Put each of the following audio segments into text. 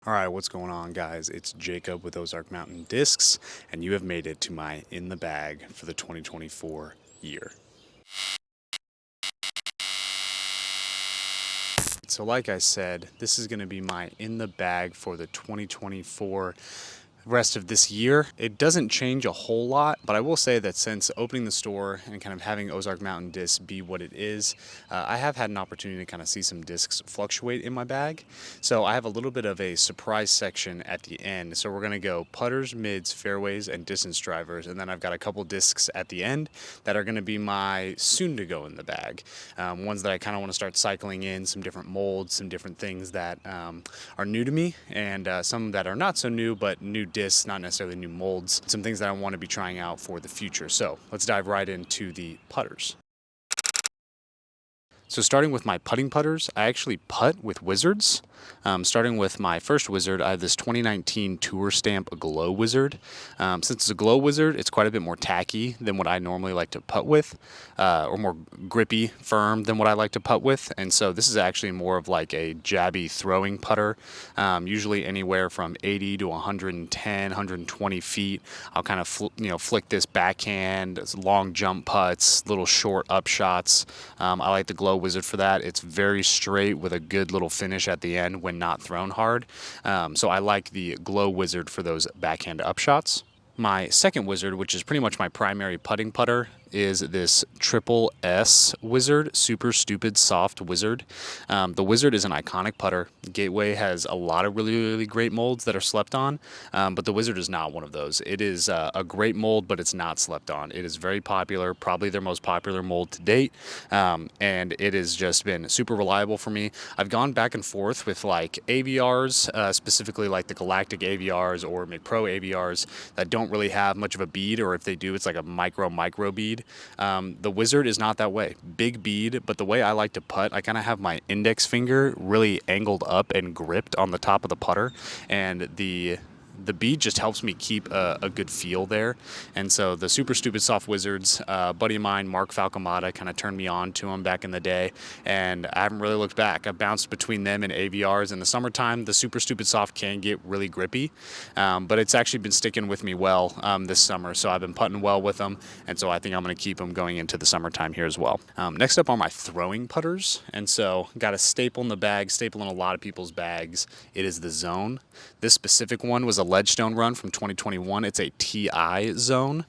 All right, what's going on, guys? It's Jacob with Ozark Mountain Discs, and you have made it to my in the bag for the 2024 year. So, like I said, this is going to be my in the bag for the 2024 rest of this year. It doesn't change a whole lot, but I will say that since opening the store and kind of having Ozark Mountain Discs be what it is, I have had an opportunity to kind of see some discs fluctuate in my bag. So I have a little bit of a surprise section at the end. So we're going to go putters, mids, fairways, and distance drivers. And then I've got a couple discs at the end that are going to be my soon to go in the bag. Ones that I kind of want to start cycling in, some different molds, some different things that are new to me, and some that are not so new, but new discs, not necessarily new molds, some things that I want to be trying out for the future. So let's dive right into the putters. So starting with my putting putters, I actually putt with Wizards. Starting with my first Wizard, I have this 2019 Tour Stamp Glow Wizard. Since it's a Glow Wizard, it's quite a bit more tacky than what I normally like to putt with, or more grippy, firm than what I like to putt with. And so this is actually more of like a jabby throwing putter, usually anywhere from 80 to 110, 120 feet. I'll kind of flick this backhand, long jump putts, little short up shots. I like the Glow Wizard for that. It's very straight with a good little finish at the end when not thrown hard. So I like the Glow Wizard for those backhand up shots. My second Wizard, which is pretty much my primary putting putter, is this Triple S Wizard, Super Stupid Soft Wizard. The Wizard is an iconic putter. Gateway has a lot of really great molds that are slept on, but the Wizard is not one of those. It is a great mold, but it's not slept on. It is very popular, probably their most popular mold to date, and it has just been super reliable for me. I've gone back and forth with like AVRs, specifically like the Galactic AVRs or McPro AVRs that don't really have much of a bead, or if they do, it's like a micro bead. The Wizard is not that way. Big bead, but the way I like to putt, I kind of have my index finger really angled up and gripped on the top of the putter, and the bead just helps me keep a good feel there. And so the Super Stupid Soft Wizards, a buddy of mine, Mark Falcomata, kind of turned me on to them back in the day, and I haven't really looked back. I've bounced between them and AVRs. In the summertime, the Super Stupid Soft can get really grippy, but it's actually been sticking with me well this summer, so I've been putting well with them, and so I think I'm going to keep them going into the summertime here as well. Next up are my throwing putters, and so got a staple in the bag, staple in a lot of people's bags. It is the Zone. This specific one was a Ledgestone run from 2021. It's a TI Zone.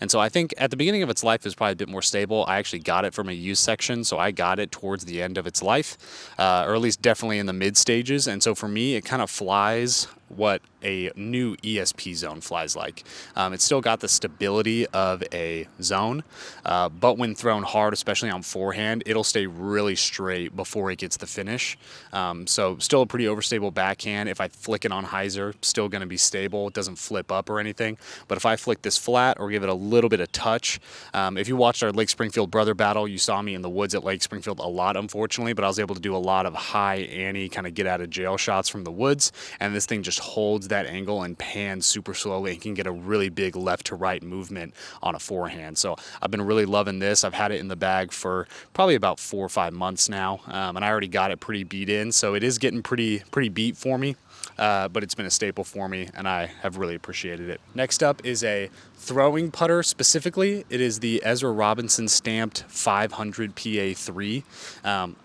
And so I think at the beginning of its life, it was probably a bit more stable. I actually got it from a used section, so I got it towards the end of its life, or at least definitely in the mid stages. And so for me, it kind of flies what a new ESP Zone flies like. It's still got the stability of a Zone, but when thrown hard, especially on forehand, it'll stay really straight before it gets the finish. So still a pretty overstable backhand. If I flick it on hyzer, still going to be stable. It doesn't flip up or anything. But if I flick this flat or give it a little bit of touch, if you watched our Lake Springfield brother battle, you saw me in the woods at Lake Springfield a lot, unfortunately, but I was able to do a lot of high ante kind of get out of jail shots from the woods, and this thing just holds that angle and pans super slowly and can get a really big left to right movement on a forehand. So I've been really loving this. I've had it in the bag for probably about 4 or 5 months now, and I already got it pretty beat in, so it is getting pretty beat for me. But it's been a staple for me, and I have really appreciated it. Next up is a throwing putter specifically. It is the Ezra Robinson stamped 500 PA3.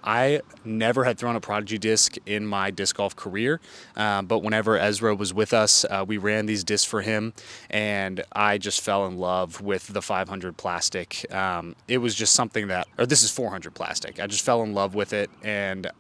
I never had thrown a Prodigy disc in my disc golf career, but whenever Ezra was with us, we ran these discs for him, and I just fell in love with the 500 plastic. It was just something this is 400 plastic. I just fell in love with it, and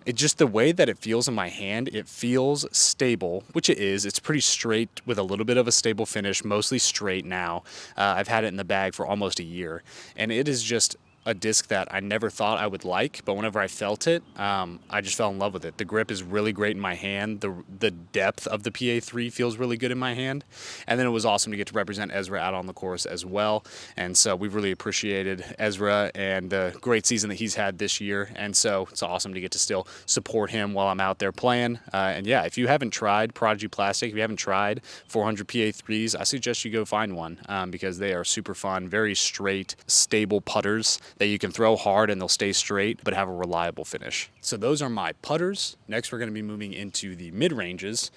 it just, the way that it feels in my hand, it feels stable, which it is. It's pretty straight with a little bit of a stable finish, mostly straight now. I've had it in the bag for almost a year, and it is just a disc that I never thought I would like, but whenever I felt it, I just fell in love with it. The grip is really great in my hand. The depth of the PA3 feels really good in my hand. And then it was awesome to get to represent Ezra out on the course as well. And so we've really appreciated Ezra and the great season that he's had this year. And so it's awesome to get to still support him while I'm out there playing. And yeah, if you haven't tried Prodigy Plastic, if you haven't tried 400 PA3s, I suggest you go find one, because they are super fun, very straight, stable putters. that you can throw hard and they'll stay straight, but have a reliable finish. So those are my putters. Next, we're going to be moving into the mid-ranges.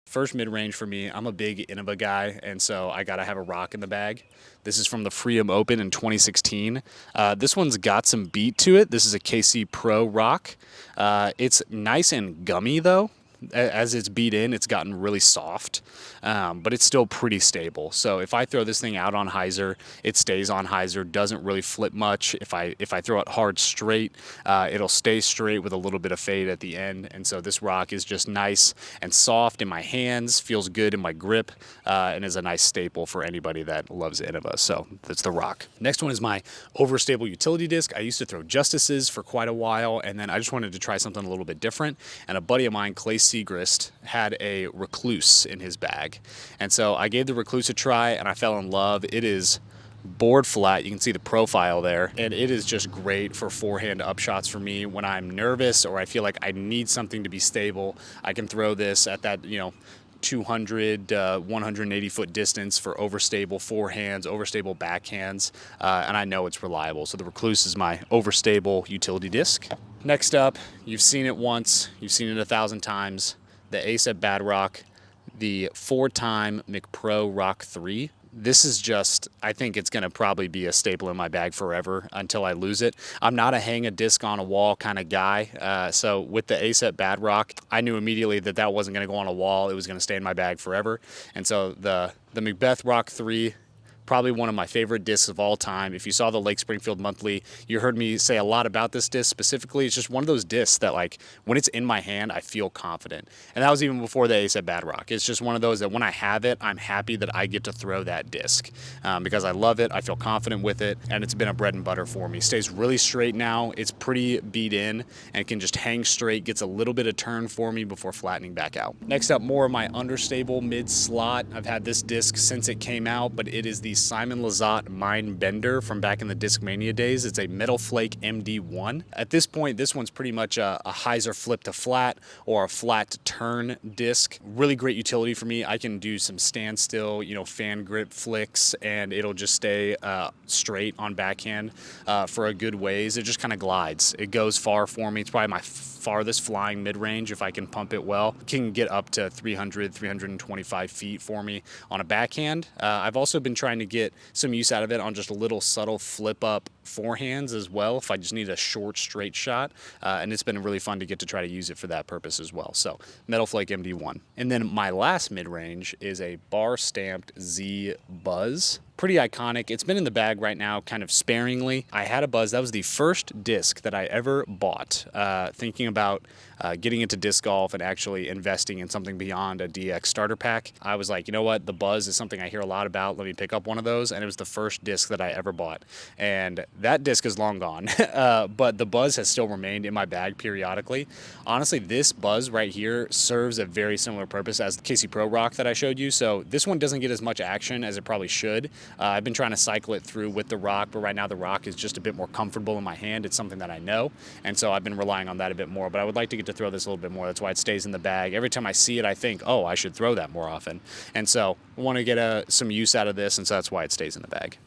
First mid-range for me, I'm a big Innova guy, and so I gotta have a rock in the bag. This is from the Freedom Open in 2016. This one's got some beat to it. This is a KC Pro rock. It's nice and gummy though. As it's beat in, it's gotten really soft, but it's still pretty stable. So if I throw this thing out on hyzer, it stays on hyzer, doesn't really flip much. If I throw it hard straight, it'll stay straight with a little bit of fade at the end. And so this rock is just nice and soft in my hands, feels good in my grip, and is a nice staple for anybody that loves Innova. So that's the rock. Next one is my overstable utility disc. I used to throw Justices for quite a while, and then I just wanted to try something a little bit different. And a buddy of mine, Clay Segrist, had a Recluse in his bag. And so I gave the Recluse a try and I fell in love. It is board flat. You can see the profile there, and it is just great for forehand upshots for me when I'm nervous or I feel like I need something to be stable. I can throw this at that, 200, 180 foot distance for overstable forehands, overstable backhands, and I know it's reliable. So the Recluse is my overstable utility disc. Next up, you've seen it once, you've seen it 1,000 times, the ASEP Bad Rock, the 4-time McPro Rock 3. This is just, I think it's going to probably be a staple in my bag forever until I lose it. I'm not a hang a disc on a wall kind of guy. So with the ASEP Bad Rock, I knew immediately that that wasn't going to go on a wall. It was going to stay in my bag forever. And so the Macbeth Rock 3, probably one of my favorite discs of all time. If you saw the Lake Springfield Monthly, you heard me say a lot about this disc specifically. It's just one of those discs that, like, when it's in my hand, I feel confident. And that was even before the ASEP Bad Rock. It's just one of those that when I have it, I'm happy that I get to throw that disc because I love it. I feel confident with it, and it's been a bread and butter for me. Stays really straight now. It's pretty beat in and can just hang straight, gets a little bit of turn for me before flattening back out. Next up, more of my understable mid slot. I've had this disc since it came out, but it is the Simon Lizotte Mind Bender from back in the Discmania days. It's a Metal Flake MD1. At this point, this one's pretty much a hyzer flip to flat or a flat to turn disc. Really great utility for me. I can do some standstill, fan grip flicks, and it'll just stay straight on backhand for a good ways. It just kind of glides. It goes far for me. It's probably my farthest flying mid-range if I can pump it well. It can get up to 300, 325 feet for me on a backhand. I've also been trying to get some use out of it on just a little subtle flip up forehands as well if I just need a short straight shot, and it's been really fun to get to try to use it for that purpose as well. So Metal Flake MD1. And then my last mid-range is a bar stamped Z Buzz. Pretty iconic. It's been in the bag right now kind of sparingly. I had a Buzz. That was the first disc that I ever bought, thinking about getting into disc golf and actually investing in something beyond a DX starter pack. I was like, you know what? The Buzz is something I hear a lot about. Let me pick up one of those. And it was the first disc that I ever bought. And that disc is long gone, but the Buzz has still remained in my bag periodically. Honestly, this Buzz right here serves a very similar purpose as the KC Pro Rock that I showed you. So this one doesn't get as much action as it probably should. I've been trying to cycle it through with the rock, but right now the rock is just a bit more comfortable in my hand. It's something that I know, and so I've been relying on that a bit more, but I would like to get to throw this a little bit more. That's why it stays in the bag. Every time I see it, I think, oh, I should throw that more often. And so I want to get some use out of this, and so that's why it stays in the bag.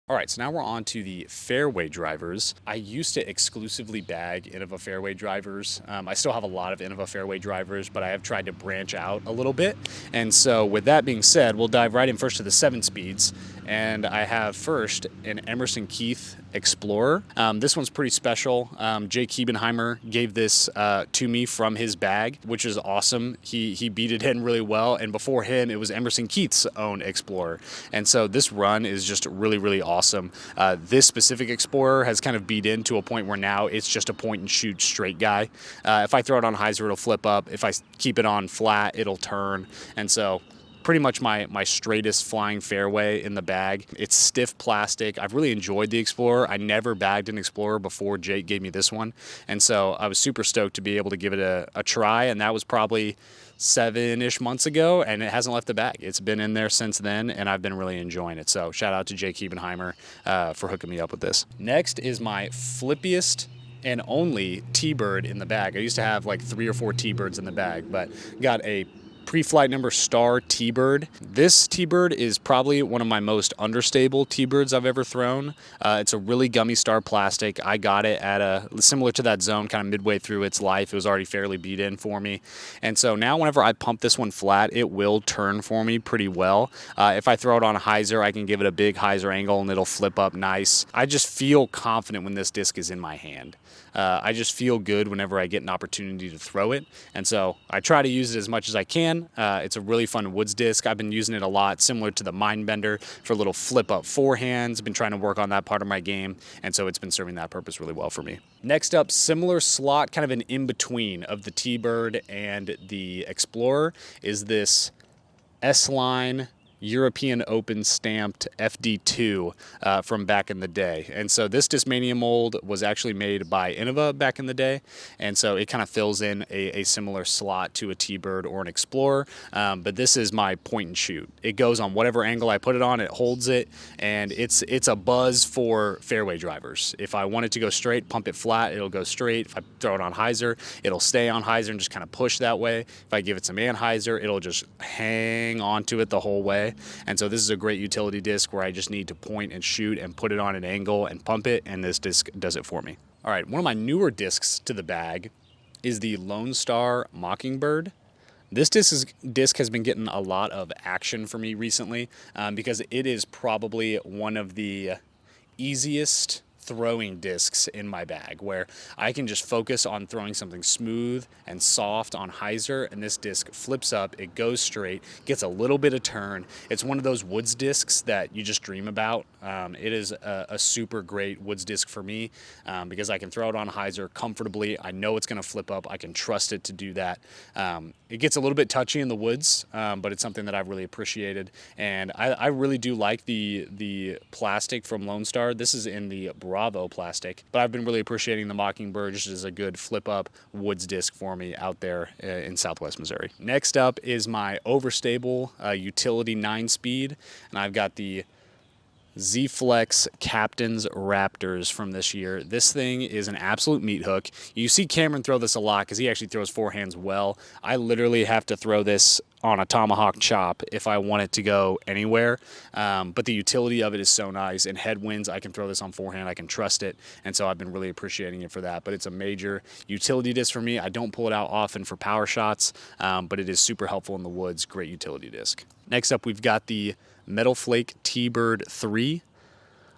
All right, so now we're on to the fairway drivers. I used to exclusively bag Innova fairway drivers. I still have a lot of Innova fairway drivers, but I have tried to branch out a little bit. And so with that being said, we'll dive right in first to the 7-speeds. And I have first an Emerson Keith Explorer. This one's pretty special. Jake Kiebenheimer gave this to me from his bag, which is awesome. He beat it in really well, and before him, it was Emerson Keith's own Explorer. And so this run is just really, really awesome. This specific Explorer has kind of beat in to a point where now it's just a point and shoot straight guy. If I throw it on hyzer, it'll flip up. If I keep it on flat, it'll turn. And so pretty much my straightest flying fairway in the bag. It's stiff plastic. I've really enjoyed the Explorer. I never bagged an Explorer before Jake gave me this one. And so I was super stoked to be able to give it a try. And that was probably 7-ish months ago, and it hasn't left the bag. It's been in there since then, and I've been really enjoying it. So shout out to Jake Kiebenheimer for hooking me up with this. Next is my flippiest and only T-Bird in the bag. I used to have like 3 or 4 T-Birds in the bag, but got a pre-flight number Star T-Bird. This T-Bird is probably one of my most understable T-Birds I've ever thrown. It's a really gummy Star plastic. I got it at similar to that zone, kind of midway through its life. It was already fairly beat in for me. And so now whenever I pump this one flat, it will turn for me pretty well. If I throw it on a hyzer, I can give it a big hyzer angle and it'll flip up nice. I just feel confident when this disc is in my hand. I just feel good whenever I get an opportunity to throw it. And so I try to use it as much as I can. It's a really fun woods disc. I've been using it a lot, similar to the Mindbender, for little flip up forehands. I've been trying to work on that part of my game. And so it's been serving that purpose really well for me. Next up, similar slot, kind of an in-between of the T-Bird and the Explorer, is this S-Line European Open stamped FD2 from back in the day. And so this Discmania mold was actually made by Innova back in the day. And so it kind of fills in a similar slot to a T-Bird or an Explorer. But this is my point and shoot. It goes on whatever angle I put it on, it holds it, and it's a buzz for fairway drivers. If I want it to go straight, pump it flat, it'll go straight. If I throw it on hyzer, it'll stay on hyzer and just kind of push that way. If I give it some anhyzer, it'll just hang onto it the whole way. And so this is a great utility disc where I just need to point and shoot and put it on an angle and pump it, and this disc does it for me. All right, one of my newer discs to the bag is the Lone Star Mockingbird. This disc has been getting a lot of action for me recently because it is probably one of the easiest throwing discs in my bag, where I can just focus on throwing something smooth and soft on hyzer, and this disc flips up, it goes straight, gets a little bit of turn. It's one of those woods discs that you just dream about. It is a super great woods disc for me because I can throw it on hyzer comfortably. I know it's going to flip up. I can trust it to do that. It gets a little bit touchy in the woods, but it's something that I've really appreciated, and I really do like the plastic from Lone Star. This is in the Bravo plastic, but I've been really appreciating the Mockingbird just as a good flip up woods disc for me out there in Southwest Missouri. Next up is my overstable utility 9-speed, and I've got the Z-Flex Captain's Raptors from this year. This thing is an absolute meat hook. You see Cameron throw this a lot because he actually throws forehands well. I literally have to throw this on a tomahawk chop if I want it to go anywhere. But the utility of it is so nice. In headwinds, I can throw this on forehand. I can trust it. And so I've been really appreciating it for that. But it's a major utility disc for me. I don't pull it out often for power shots, but it is super helpful in the woods. Great utility disc. Next up, we've got the Metal Flake T-Bird 3.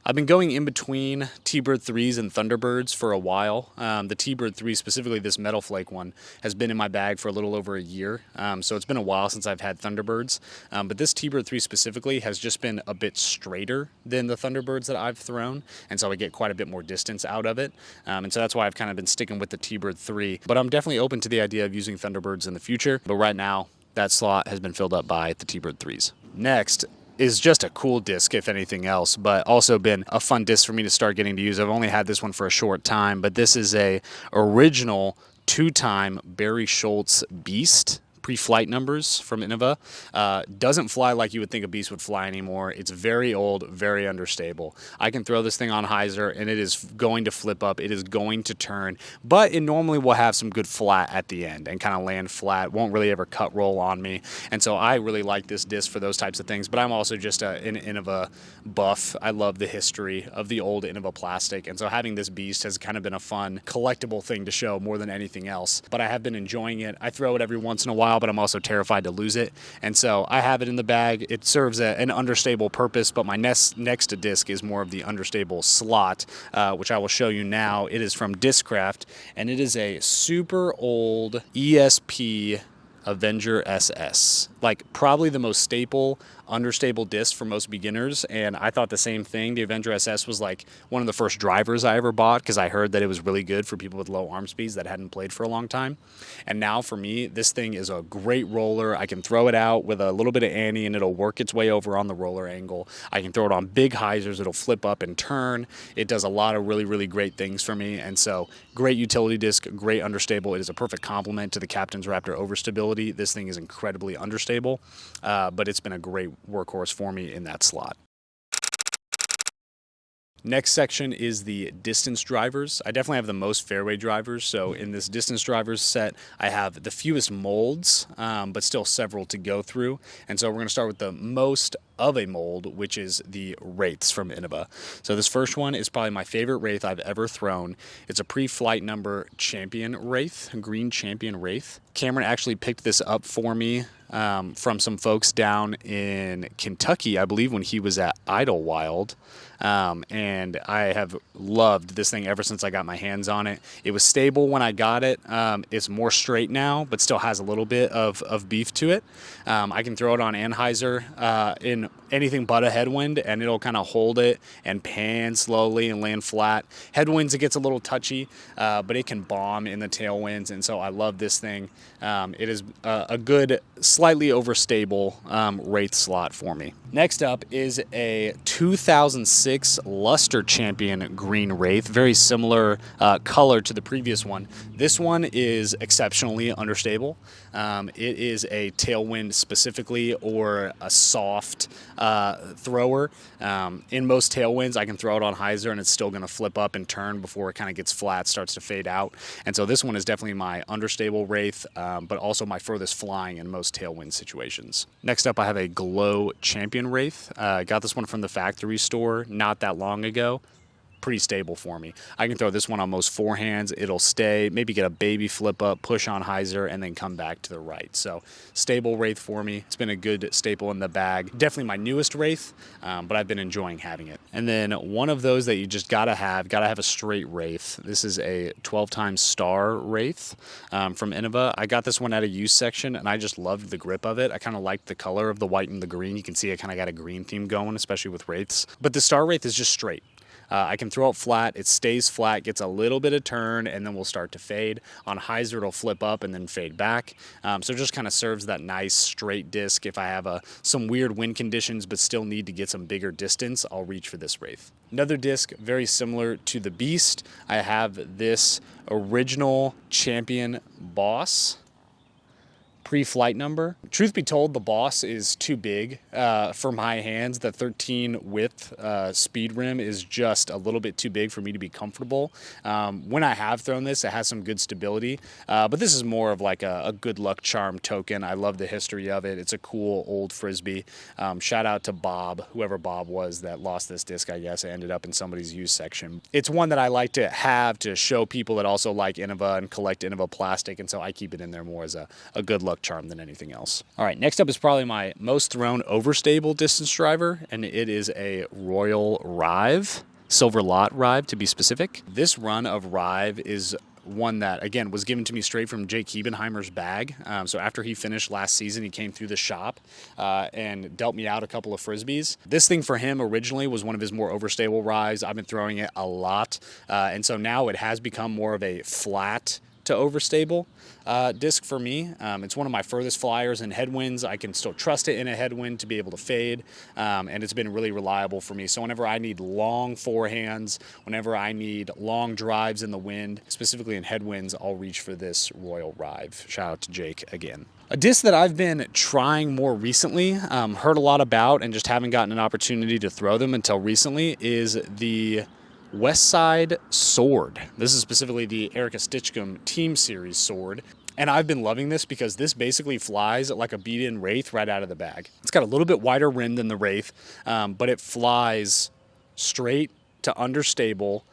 I've been going in between T-Bird 3s and Thunderbirds for a while. The T-Bird 3, specifically this Metal Flake one, has been in my bag for a little over a year. So it's been a while since I've had Thunderbirds. But this T-Bird 3 specifically has just been a bit straighter than the Thunderbirds that I've thrown. And so I get quite a bit more distance out of it. And so that's why I've kind of been sticking with the T-Bird 3. But I'm definitely open to the idea of using Thunderbirds in the future. But right now, that slot has been filled up by the T-Bird 3s. Next is just a cool disc, if anything else, but also been a fun disc for me to start getting to use. I've only had this one for a short time, but this is a original 2-time Barry Schultz Beast. Pre-flight numbers from Innova. Doesn't fly like you would think a Beast would fly anymore. It's very old, very understable. I can throw this thing on hyzer and it is going to flip up. It is going to turn, but it normally will have some good flat at the end and kind of land flat. Won't really ever cut roll on me. And so I really like this disc for those types of things, but I'm also just an Innova buff. I love the history of the old Innova plastic. And so having this Beast has kind of been a fun collectible thing to show more than anything else, but I have been enjoying it. I throw it every once in a while, but I'm also terrified to lose it. And so I have it in the bag. It serves an understable purpose, but my next disc is more of the understable slot, which I will show you now. It is from Discraft, and it is a super old ESP Avenger SS. Like probably the most staple, understable disc for most beginners, and I thought the same thing. The Avenger SS was like one of the first drivers I ever bought because I heard that it was really good for people with low arm speeds that hadn't played for a long time. And now for me, this thing is a great roller. I can throw it out with a little bit of ante and it'll work its way over on the roller angle. I can throw it on big hyzers. It'll flip up and turn. It does a lot of really, really great things for me. And so great utility disc, great understable. It is a perfect complement to the Captain's Raptor overstability. This thing is incredibly understable, but it's been a great workhorse for me in that slot. Next section is the distance drivers. I definitely have the most fairway drivers. So in this distance drivers set, I have the fewest molds, but still several to go through. And so we're going to start with the most of a mold, which is the Wraiths from Innova. So this first one is probably my favorite Wraith I've ever thrown. It's a pre-flight number champion Wraith, green champion Wraith. Cameron actually picked this up for me from some folks down in Kentucky, I believe, when he was at Idlewild. And I have loved this thing ever since I got my hands on it. It was stable when I got it. It's more straight now, but still has a little bit of beef to it. I can throw it on Anheuser in anything but a headwind, and it'll kind of hold it and pan slowly and land flat. Headwinds, it gets a little touchy, but it can bomb in the tailwinds, and so I love this thing. It is a good, slightly overstable Wraith slot for me. Next up is a 2006 Luster Champion Green Wraith, very similar color to the previous one. This one is exceptionally understable. It is a tailwind specifically, or a soft thrower. In most tailwinds, I can throw it on hyzer and it's still going to flip up and turn before it kind of gets flat, starts to fade out. And so this one is definitely my understable Wraith, but also my furthest flying in most tailwind situations. Next up, I have a Glow Champion Wraith. Got this one from the factory store not that long ago. Pretty stable for me. I can throw this one on most forehands. It'll stay, maybe get a baby flip up, push on hyzer, and then come back to the right. So stable Wraith for me. It's been a good staple in the bag. Definitely my newest Wraith, but I've been enjoying having it. And then one of those that you just gotta have a straight Wraith. This is a 12 times star Wraith from Innova. I got this one at a use section, and I just loved the grip of it. I kind of liked the color of the white and the green. You can see it kind of got a green theme going, especially with Wraiths. But the star Wraith is just straight. I can throw it flat, it stays flat, gets a little bit of turn, and then we'll start to fade. On hyzer, it'll flip up and then fade back. So it just kind of serves that nice straight disc. If I have some weird wind conditions but still need to get some bigger distance, I'll reach for this Wraith. Another disc very similar to the Beast. I have this original Champion Boss pre-flight number. Truth be told, the Boss is too big for my hands. The 13 width speed rim is just a little bit too big for me to be comfortable. When I have thrown this, it has some good stability, but this is more of like a good luck charm token. I love the history of it. It's a cool old Frisbee. Shout out to Bob, whoever Bob was that lost this disc. I guess it ended up in somebody's used section. It's one that I like to have to show people that also like Innova and collect Innova plastic, and so I keep it in there more as a good luck charm than anything else. All right, next up is probably my most thrown overstable distance driver, and it is a Royal Rive, Silver Lot Rive to be specific. This run of Rive is one that, again, was given to me straight from Jake Hebenheimer's bag. So after he finished last season, he came through the shop and dealt me out a couple of Frisbees. This thing for him originally was one of his more overstable Rives. I've been throwing it a lot, and so now it has become more of a flat to overstable disc for me. It's one of my furthest flyers in headwinds. I can still trust it in a headwind to be able to fade, and it's been really reliable for me. So whenever I need long forehands, whenever I need long drives in the wind, specifically in headwinds, I'll reach for this Royal Rive. Shout out to Jake again. A disc that I've been trying more recently, heard a lot about, and just haven't gotten an opportunity to throw them until recently, is the Westside Sword. This is specifically the Erica Stitchcomb Team Series sword. And I've been loving this because this basically flies like a beat-in Wraith right out of the bag. It's got a little bit wider rim than the Wraith, but it flies straight to understable,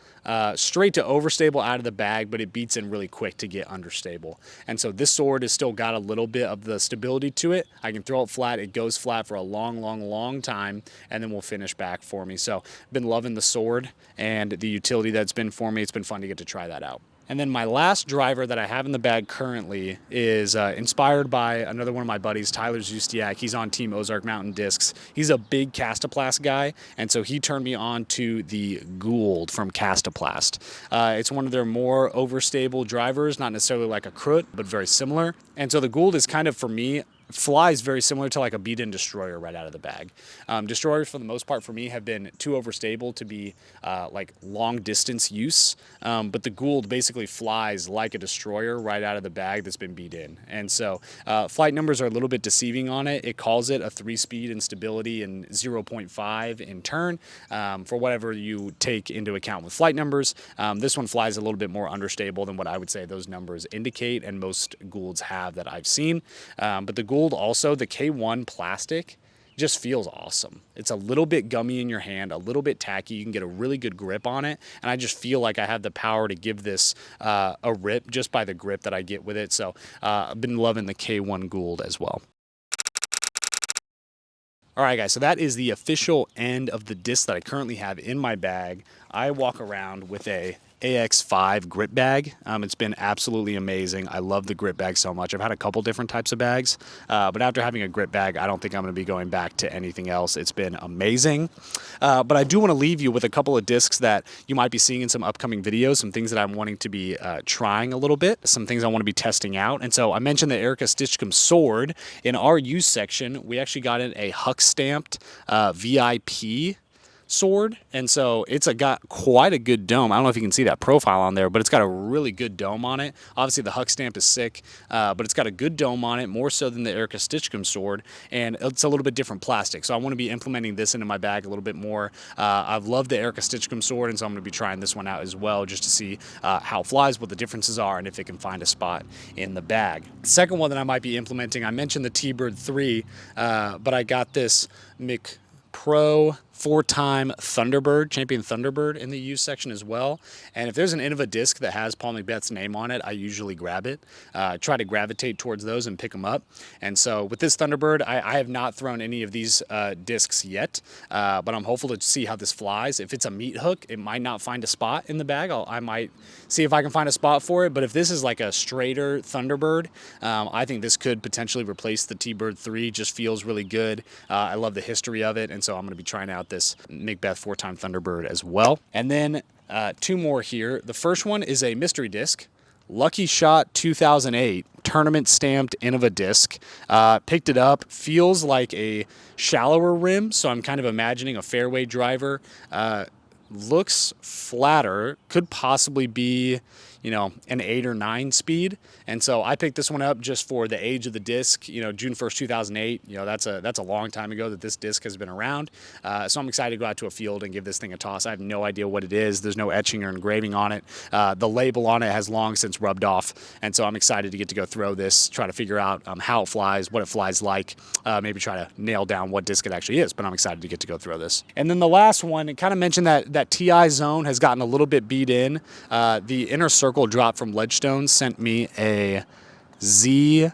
straight to overstable out of the bag, but it beats in really quick to get understable. And so this sword has still got a little bit of the stability to it. I can throw it flat. It goes flat for a long time, and then we'll finish back for me. So I've been loving the sword and the utility that's been for me. It's been fun to get to try that out. And then my last driver that I have in the bag currently is inspired by another one of my buddies, Tyler Zustiak. He's on Team Ozark Mountain Discs. He's a big Castoplast guy, and so he turned me on to the Gould from Castoplast. It's one of their more overstable drivers, not necessarily like a Crut, but very similar. And so the Gould is kind of, for me, flies very similar to like a beat-in destroyer right out of the bag. Destroyers, for the most part, for me, have been too overstable to be like long-distance use, but the Gould basically flies like a destroyer right out of the bag that's been beat in. And so flight numbers are a little bit deceiving on it. It calls it a 3-speed in stability and 0.5 in turn for whatever you take into account with flight numbers. This one flies a little bit more understable than what I would say those numbers indicate, and most Goulds have that I've seen. But the Gould also, the K1 plastic, just feels awesome. It's a little bit gummy in your hand, a little bit tacky. You can get a really good grip on it, and I just feel like I have the power to give this a rip just by the grip that I get with it. So I've been loving the K1 Gould as well. All right, guys, so that is the official end of the disc that I currently have in my bag. I walk around with a AX5 grip bag. It's been absolutely amazing. I love the grip bag so much. I've had a couple different types of bags, but after having a grip bag, I don't think I'm going to be going back to anything else. It's been amazing. But I do want to leave you with a couple of discs that you might be seeing in some upcoming videos, some things that I'm wanting to be trying a little bit, some things I want to be testing out. And so I mentioned the Erica Stitchcomb sword. In our use section, we actually got in a Huck stamped VIP sword, and so it's got quite a good dome. I don't know if you can see that profile on there, but it's got a really good dome on it. Obviously the Huck stamp is sick, but it's got a good dome on it, more so than the Erica Stitchcomb sword, and it's a little bit different plastic, so I want to be implementing this into my bag a little bit more. I've loved the Erica Stitchcomb sword, and so I'm going to be trying this one out as well, just to see how it flies, what the differences are, and if it can find a spot in the bag. The second one that I might be implementing, I mentioned the T-Bird 3, but I got this Pro 4-time Thunderbird, Champion Thunderbird, in the used section as well. And if there's an Innova disc that has Paul McBeth's name on it, I usually grab it. Try to gravitate towards those and pick them up. And so with this Thunderbird, I have not thrown any of these discs yet, but I'm hopeful to see how this flies. If it's a meat hook, it might not find a spot in the bag. I might see if I can find a spot for it. But if this is like a straighter Thunderbird, I think this could potentially replace the T-Bird 3. Just feels really good. I love the history of it, and so I'm going to be trying out this McBeth 4-time Thunderbird as well. And then two more here. The first one is a mystery disc, Lucky Shot 2008 tournament stamped Innova disc. Picked it up, feels like a shallower rim, so I'm kind of imagining a fairway driver. Looks flatter, could possibly be, you know, an 8 or 9 speed. And so I picked this one up just for the age of the disc, you know, June 1st, 2008. You know, that's a long time ago that this disc has been around. So I'm excited to go out to a field and give this thing a toss. I have no idea what it is. There's no etching or engraving on it. The label on it has long since rubbed off. And so I'm excited to get to go throw this, try to figure out how it flies, what it flies like, maybe try to nail down what disc it actually is. But I'm excited to get to go throw this. And then the last one, it kind of mentioned that TI zone has gotten a little bit beat in. The inner circle drop from Ledgestone sent me a Z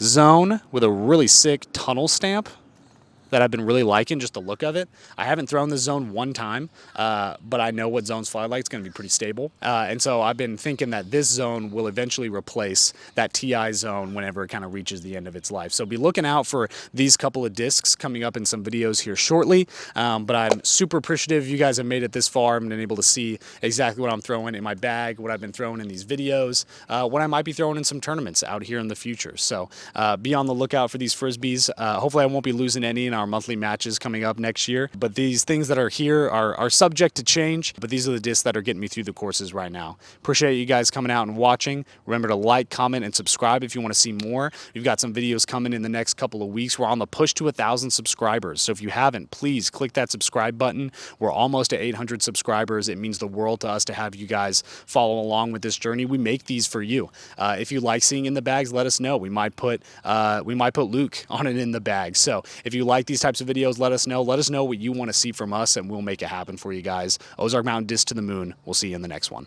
zone with a really sick tunnel stamp that I've been really liking, just the look of it. I haven't thrown this zone one time, but I know what zones fly like. It's going to be pretty stable. And so I've been thinking that this zone will eventually replace that TI zone whenever it kind of reaches the end of its life. So be looking out for these couple of discs coming up in some videos here shortly. But I'm super appreciative you guys have made it this far. I've been able to see exactly what I'm throwing in my bag, what I've been throwing in these videos, what I might be throwing in some tournaments out here in the future. So be on the lookout for these Frisbees. Hopefully I won't be losing any in our monthly matches coming up next year, but these things that are here are subject to change, but these are the discs that are getting me through the courses right now. Appreciate you guys coming out and watching. Remember to like, comment, and subscribe if you want to see more. We've got some videos coming in the next couple of weeks. We're on the push to 1,000 subscribers, so if you haven't, please click that subscribe button. We're almost at 800 subscribers. It means the world to us to have you guys follow along with this journey. We make these for you. If you like seeing in the bags, let us know. We might put Luke on it in the bag. So if you like these types of videos, let us know. Let us know what you want to see from us, and we'll make it happen for you guys. Ozark Mountain Disc to the Moon. We'll see you in the next one.